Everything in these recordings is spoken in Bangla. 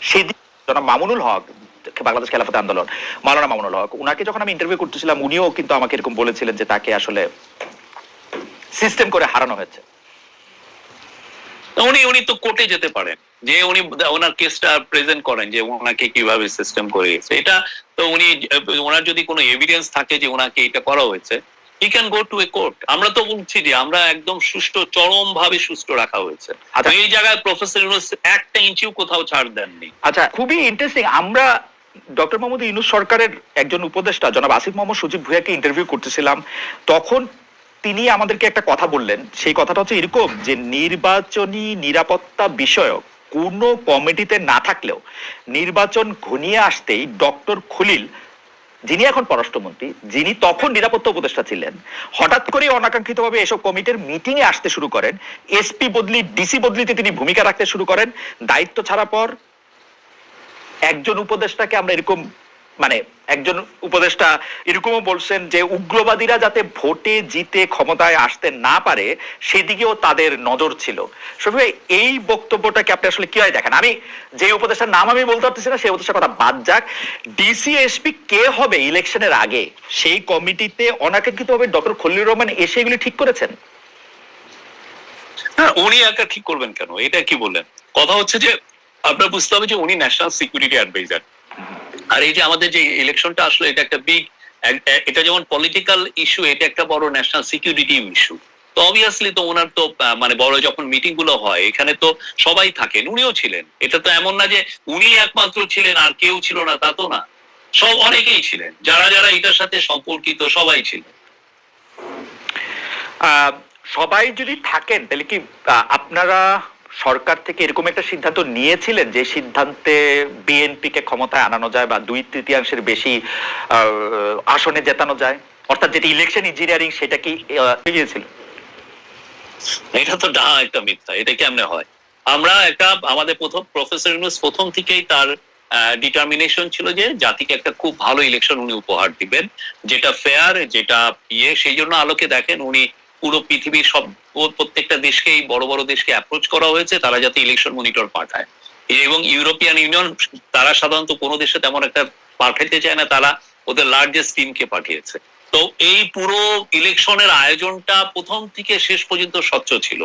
সেদিন জনাব মামুনুল হক, বাংলাদেশ খেলাফত আন্দোলন, মাওলানা মামুনুল হক, উনাকে যখন আমি ইন্টারভিউ করতেছিলাম উনিও কিন্তু আমাকে এরকম বলেছিলেন যে তাকে আসলে সিস্টেম করে হারানো হয়েছে। উনি তো কোর্টে যেতে পারেন, যে উনি ওনার কেসটা প্রেজেন্ট করেন যে ওনাকে কিভাবে সিস্টেম করে গেছে। এটা তো উনি, ওনার যদি কোনো এভিডেন্স থাকে যে ওনাকে এটা করা হয়েছে, he can go to A court. আমরা তো বলছি যে আমরা একদম সুষ্ঠু, চরম ভাবে সুষ্ঠু রাখা হয়েছে। এই জায়গায় প্রফেসর ইউনূস একটা ইঞ্চিও কোথাও ছাড় দেননি। আচ্ছা, খুবই ইন্টারেস্টিং। আমরা ডক্টর মোহাম্মদ ইউনূস সরকারের একজন উপদেষ্টা জনাব আসিফ মোহাম্মদ সজীব ভুঁইয়াকে ইন্টারভিউ করতেছিলাম, তখন তিনি আমাদেরকে একটা কথা বললেন। সেই কথাটা হচ্ছে এরকম যে নির্বাচনী নিরাপত্তা বিষয়ক কোনো কমিটিতে না থাকলেও নির্বাচন ঘনিয়ে আসতেই ডক্টর খলিল, যিনি এখন পররাষ্ট্রমন্ত্রী, যিনি তখন নিরাপত্তা উপদেষ্টা ছিলেন, হঠাৎ করে অনাকাঙ্ক্ষিতভাবে এসব কমিটির মিটিং এ আসতে শুরু করেন। এসপি বদলি, ডিসি বদলিতে তিনি ভূমিকা রাখতে শুরু করেন। দায়িত্ব ছাড়া পর একজন উপদেষ্টাকে আমরা এরকম, মানে একজন উপদেষ্টা এরকমও বলছেন যে উগ্রবাদীরা যাতে ভোটে জিতে ক্ষমতায় আসতে না পারে সেদিকেও তাদের নজর ছিল। শফি ভাই, এই বক্তব্যটাকে আপনি আসলে কিভাবে দেখেন? আমি যে উপদেষ্টার নাম আমি বলতে পারতেছি না, সেই উপদেষ্টার কথা বাদ যাক, ডিসি এসপি কে হবে ইলেকশনের আগে সেই কমিটিতে অনাকাঙ্ক্ষিতভাবে ডক্টর খলিলুর রহমান এসে এগুলি ঠিক করেছেন। হ্যাঁ, উনি একা ঠিক করবেন কেন? এটা কি বললেন? কথা হচ্ছে যে আপনার বুঝতে হবে যে উনি ন্যাশনাল সিকিউরিটি অ্যাডভাইজার। আর এই যে আমাদের যে ইলেকশনটা আসলে এটা একটা বিগ, এটা যেমন পলিটিক্যাল ইস্যু, এটা একটা বড় ন্যাশনাল সিকিউরিটি ইস্যু। তো অবভিয়াসলি তো ওনার তো মানে বড় যখন মিটিং গুলো হয় এখানে তো সবাই থাকেন, উনিও ছিলেন। এটা তো এমন না যে উনি একমাত্র ছিলেন আর কেউ ছিল না, তা তো না। সব অনেকেই ছিলেন, যারা যারা এটার সাথে সম্পর্কিত সবাই ছিলেন। সবাই যদি থাকেন তাহলে কি আপনারা সরকার থেকে এরকম একটা সিদ্ধান্ত নিয়েছিলেন যে সিদ্ধান্তে বিএনপি কে ক্ষমতায় আনানো যায় বা 2/3 বেশি আসনে জেতানো যায়, অর্থাৎ যেটি ইলেকশন ইঞ্জিনিয়ারিং, সেটা কি গিয়েছিল? এটা তো ডাহা একটা মিথ্যা। এটা কেমনে হয়? আমরা একটা, আমাদের প্রফেসর ইউনূস প্রথম থেকেই তার ডিটারমিনেশন ছিল যে জাতিকে একটা খুব ভালো ইলেকশন উনি উপহার দিবেন, যেটা ফেয়ার, যেটা সেই জন্য আলোকে দেখেন উনি পুরো পৃথিবীর সব প্রত্যেকটা দেশকেই, বড় বড় দেশকে অ্যাপ্রোচ করা হয়েছে তারা যাতে ইলেকশন মনিটর পাঠায়। এবং ইউরোপিয়ান ইউনিয়ন, তারা সাধারণত কোনো দেশে তেমন একটা পাঠাতে চায় না, তারা ওদের লার্জেস্ট টিমকে পাঠিয়েছে। তো এই পুরো ইলেকশনের আয়োজনটা প্রথম থেকে শেষ পর্যন্ত স্বচ্ছ ছিল,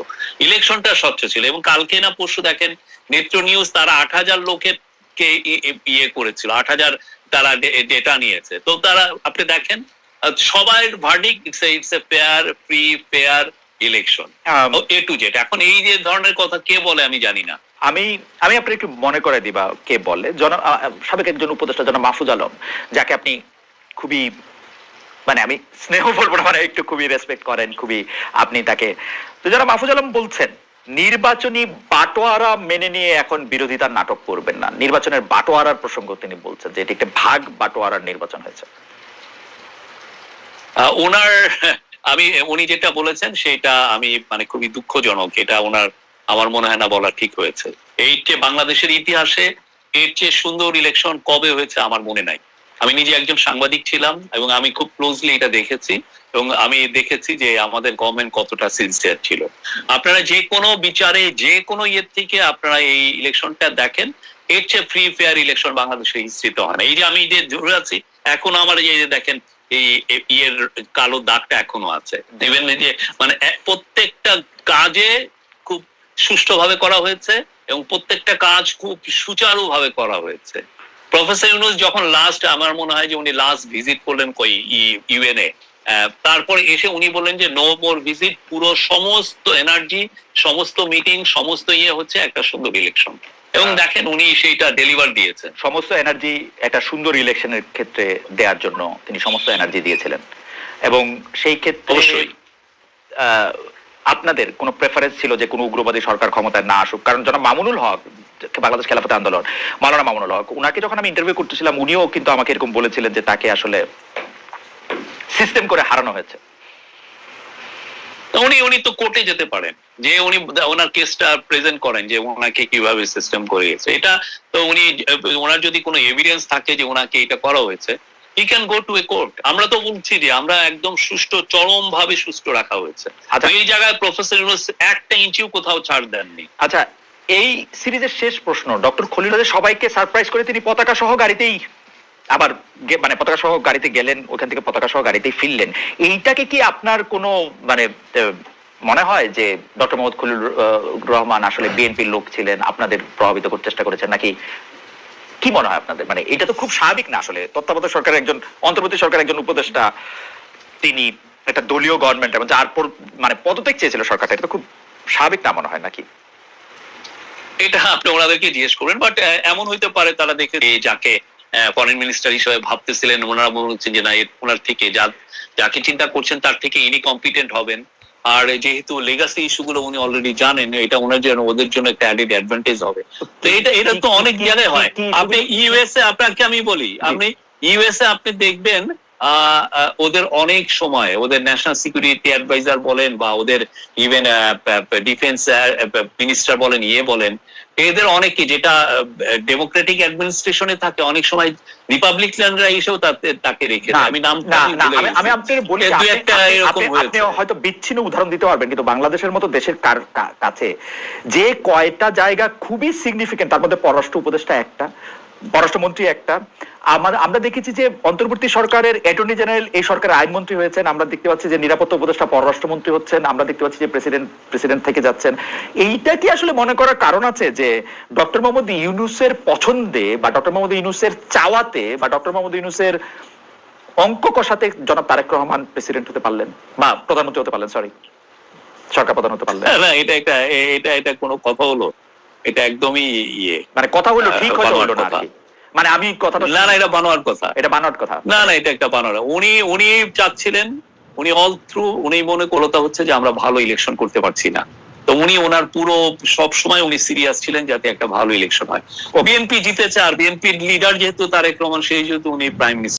ইলেকশনটা স্বচ্ছ ছিল। এবং কালকে না পরশু দেখেন নেত্র নিউজ, তারা 8,000 লোকের কে ইয়ে করেছিল, 8,000 তারা ডেটা নিয়েছে। তো তারা, আপনি দেখেন সবার verdict, it's a fair, free, fair election, A to Z. এখন এই যে ধরনের কথা কে বলে আমি জানি না। আমি আপনার একটু মনে করে দিবা কে বলে। সাবেক একজন উপদেষ্টা জনাব মাহফুজ আলম, যাকে আপনি খুবই, মানে আমি স্নেহ বলবো না, মানে একটু খুবই রেসপেক্ট করেন, খুবই আপনি তাকে। তো জনাব মাহফুজ আলম বলছেন নির্বাচনী বাটোয়ারা মেনে নিয়ে এখন বিরোধিতার নাটক করবেন না। নির্বাচনের বাটোয়ারার প্রসঙ্গ তিনি বলছেন যে এটি একটা ভাগ বাটোয়ারার নির্বাচন হয়েছে। ওনার, উনি যেটা বলেছেন সেটা আমি মানে খুবই দুঃখজনক। এটা ওনার আমার মনে হয় না বলা ঠিক হয়েছে। এই যে বাংলাদেশের ইতিহাসে এর চেয়ে সুন্দর ইলেকশন কবে হয়েছে আমার মনে নাই। আমি নিজে একজন সাংবাদিক ছিলাম এবং আমি খুব ক্লোজলি এটা দেখেছি, এবং আমি দেখেছি যে আমাদের গভর্নমেন্ট কতটা সিনসিয়ার ছিল। আপনারা যে কোনো বিচারে, যে কোনো ইয়ের থেকে আপনারা এই ইলেকশনটা দেখেন, এর চেয়ে ফ্রি ফেয়ার ইলেকশন বাংলাদেশের হিস্ট্রিতে হয় না। এই যে আমি যে ধরে আছি এখন, আমার এই যে দেখেন এই ইয়ের কালো দাগটা এখনো আছে। ইভেন যে মানে প্রত্যেকটা কাজে খুব সুষ্ঠুভাবে করা হয়েছে এবং প্রত্যেকটা কাজ খুব সুচারুভাবে করা হয়েছে। প্রফেসর ইউনূস যখন লাস্ট, আমার মনে হয় যে উনি লাস্ট ভিজিট করলেন কই ইউএনএ, তারপরে এসে উনি বললেন যে নো মোর ভিজিট, পুরো সমস্ত এনার্জি, সমস্ত মিটিং, সমস্ত ইয়ে হচ্ছে একটা সুন্দর ইলেকশন। এবং দেখেন উনি সেইটা ডেলিভার দিয়েছেন। সমস্ত এনার্জি একটা সুন্দর ইলেকশনের ক্ষেত্রে দেওয়ার জন্য তিনি সমস্ত এনার্জি দিয়েছিলেন। এবং সেই ক্ষেত্রে আপনাদের কোনো প্রেফারেন্স ছিল যে কোনো উগ্রবাদী সরকার ক্ষমতায় না আসুক? কারণ জনাব মামুনুল হক, বাংলাদেশ খেলাফত আন্দোলন, মাওলানা মামুনুল হক, উনাকে যখন আমি ইন্টারভিউ করতেছিলাম উনিও কিন্তু আমাকে এরকম বলেছিলেন যে তাকে আসলে সিস্টেম করে হারানো হয়েছে। উনি তো কোর্টে যেতে পারেন, যে উনি ওনার কেসটা প্রেজেন্ট করেন যে ওনাকে কিভাবে সিস্টেম করে গেছে। এটা তো উনি, ওনার যদি কোনো এভিডেন্স থাকে যে ওনাকে এটা করা হয়েছে, he can go to A court. আমরা তো বলছি যে আমরা একদম সুষ্ঠু, চরম ভাবে সুষ্ঠু রাখা হয়েছে। এই জায়গায় প্রফেসর ইউনূস একটা ইঞ্চিও কোথাও ছাড় দেননি। আচ্ছা, এই সিরিজের শেষ প্রশ্ন, ডক্টর খলিল সবাইকে সারপ্রাইজ করে তিনি পতাকা সহ গাড়িতেই আবার মানে পতাকা সহ গাড়িতে গেলেন, ওখান থেকে পতাকা সহ গাড়িতেই ফিরলেন। এইটাকে কি আপনার কোনো মানে মনে হয় যে ডক্টর মোহাম্মদ খলিল রহমান আসলে বিএনপির লোক ছিলেন, আপনাদের প্রভাবিত করতে চেষ্টা করেছেন নাকি? কি মনে হয় আপনাদের? মানে এটা তো খুব স্বাভাবিক না আসলে, তত্ত্বাবধায়ক সরকারের একজন, অন্তর্বর্তী সরকারের একজন উপদেষ্টা, তিনি একটা দলীয় গভর্নমেন্ট এবং যার পর মানে পদত্যাগ চেয়েছিল সরকারটা, এটা তো খুব স্বাভাবিক না মনে হয় নাকি? এটা আপনি ওনাদেরকে জিজ্ঞেস করবেন, বাট এমন হইতে পারে তারা দেখে যাকে ফরেন মিনিস্টার হিসেবে ভাবতেছিলেন, ওনারা মনে হচ্ছে যে না, ওনার থেকে যাকে চিন্তা করছেন তার থেকে ইনি কম্পিটেন্ট হবেন। আর যেহেতু লেগাসি ইস্যুগুলো উনি অলরেডি জানেন, এটা ওনার জন্য, ওদের জন্য একটা অ্যাডেড অ্যাডভান্টেজ হবে। তো এটা তো অনেক জায়গায় হয়। আপনি ইউএসএ, আপনাকে আমি বলি, আপনি ইউএসএ আপনি দেখবেন ওদের অনেক সময় ওদের ন্যাশনাল সিকিউরিটি অ্যাডভাইজার বলেন বা ওদের ইভেন ডিফেন্স মিনিস্টার বলেন, বলেন, এদের অনেকে যেটা ডেমোক্রেটিক অ্যাডমিনিস্ট্রেশনে থাকে, অনেক সময় রিপাবলিকানরা এসেও তাকে রেখে দেয়। আমি নামটা আমি আপনাকে বলি, আপনি হয়তো বিচ্ছিন্ন উদাহরণ দিতে পারবেন, কিন্তু বাংলাদেশের মতো দেশের কাছে যে কয়টা জায়গা খুবই সিগনিফিকেন্ট, তার মধ্যে পররাষ্ট্র উপদেষ্টা একটা, পররাষ্ট্রমন্ত্রী একটা, আমরা দেখেছি যে অন্তর্বর্তী সরকারের অ্যাটর্নি জেনারেল এই সরকারের আইনমন্ত্রী হয়েছেন, আমরা দেখতে পাচ্ছি যে নিরাপত্তা উপদেষ্টা পররাষ্ট্রমন্ত্রী হচ্ছেন, আমরা দেখতে পাচ্ছি যে প্রেসিডেন্ট থেকে যাচ্ছেন। এইটা কি আসলে মনে করার কারণ আছে যে ডক্টর মোহাম্মদ ইউনূসের পছন্দে বা ডক্টর মোহাম্মদ ইউনূসের চাওয়াতে বা ডক্টর মোহাম্মদ ইউনূসের অঙ্ক কষাতে জনাব তারেক রহমান প্রেসিডেন্ট হতে পারলেন বা প্রধানমন্ত্রী হতে পারলেন, সরি, সরকার প্রধান হতে পারলেন? না, এটা কোনো কথা হলো? এটা একদমই মানে কথা হলো, ঠিক হলো না আর কি। মানে আমি কথাটা, না, এটা বানোয়ার কথা, এটা বানোয়ার কথা। না, এটা একটা বানোয়ার। উনি চাচ্ছিলেন, উনি অল থ্রু উনি মনে করতে হচ্ছে যে আমরা ভালো ইলেকশন করতে পারছি না। তো উনি ওনার পুরো সব সময় উনি সিরিয়াস ছিলেন যাতে একটা ভালো ইলেকশন হয়। বিএনপি জিতেছে, আর বিএনপির লিডার যেহেতু তারেক রহমান, সেই যেহেতু উনি প্রাইম মিনিস্টার।